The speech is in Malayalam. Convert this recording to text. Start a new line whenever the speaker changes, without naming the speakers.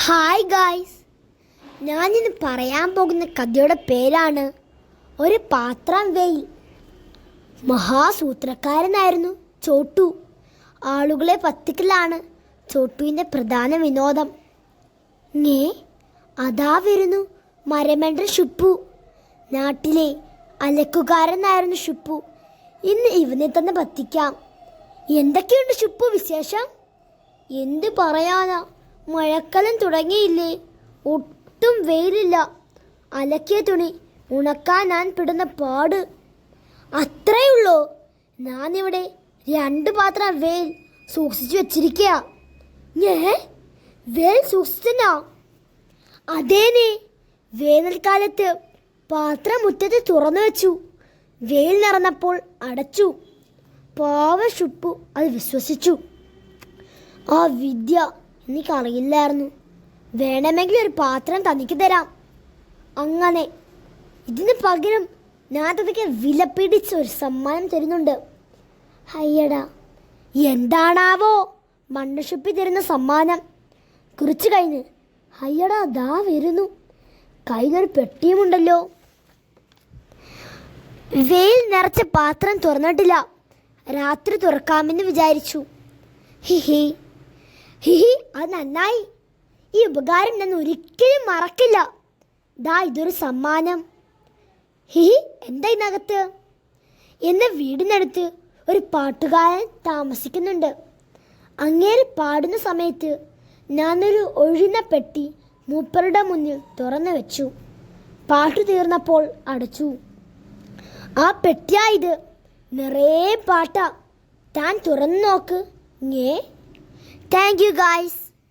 ഹായ് ഗായ്സ്, ഞാനിന്ന് പറയാൻ പോകുന്ന കഥയുടെ പേരാണ് ഒരു പാത്രം വെയിൽ. മഹാസൂത്രക്കാരനായിരുന്നു ചോട്ടു. ആളുകളെ പറ്റിക്കലാണ് ചോട്ടുവിൻ്റെ പ്രധാന വിനോദം. അതാ വരുന്നു മരമണ്ടൻ ഷുപ്പു. നാട്ടിലെ അലക്കുകാരനായിരുന്നു ഷുപ്പു. ഇന്ന് ഇവനെ തന്നെ പറ്റിക്കാം. എന്തൊക്കെയുണ്ട് ഷുപ്പു വിശേഷം? എന്ത് പറയാനാ, മഴക്കാലം തുടങ്ങിയില്ലേ? ഒട്ടും വെയിലില്ല. അലക്കിയ തുണി ഉണക്കാൻ ഞാൻ പെടുന്ന പാട്. അത്രയുള്ളൂ. ഞാനിവിടെ 2 പാത്രം വെയിൽ സൂക്ഷിച്ചു വെച്ചിരിക്കുക. വെയിൽ സൂക്ഷിച്ചെന്നാ? അതേനെ, വേനൽക്കാലത്ത് പാത്രം മുറ്റത്ത് തുറന്നു വെച്ചു. വെയിൽ നിറഞ്ഞപ്പോൾ അടച്ചു. പാവ ഷുപ്പു അത് വിശ്വസിച്ചു. ആ വിദ്യ എനിക്കറിയില്ലായിരുന്നു. വേണമെങ്കിൽ ഒരു പാത്രം തനിക്ക് തരാം. അങ്ങനെ ഇതിന് പകരം ഞാൻ തനിക്ക് വിലപിടിച്ച ഒരു സമ്മാനം തരുന്നുണ്ട്. അയ്യടാ, എന്താണാവോ മണ്ണുഷുപ്പി തരുന്ന സമ്മാനം? കുറിച്ചു കഴിഞ്ഞ് അയ്യടാ ദാ വരുന്നു. കയ്യിലൊരു പെട്ടിയുമുണ്ടല്ലോ. വെയിൽ നിറച്ച പാത്രം തുറന്നിട്ടില്ല. രാത്രി തുറക്കാമെന്ന് വിചാരിച്ചു. ഹിഹി ഹിഹി, അത് നന്നായി. ഈ ഉപകാരം ഞാൻ ഒരിക്കലും മറക്കില്ല. ദാ ഇതൊരു സമ്മാനം. ഹിഹി, എന്താ ഇതിനകത്ത്? എന്ന വീടിനടുത്ത് ഒരു പാട്ടുകാരൻ താമസിക്കുന്നുണ്ട്. അങ്ങേര് പാടുന്ന സമയത്ത് ഞാനൊരു ഒഴിഞ്ഞ പെട്ടി മൂപ്പരുടെ മുന്നിൽ തുറന്നു വെച്ചു. പാട്ട് തീർന്നപ്പോൾ അടച്ചു. ആ പെട്ടിയായത്. നിറയെ പാട്ടാ. താൻ തുറന്നു നോക്ക്. Thank you guys.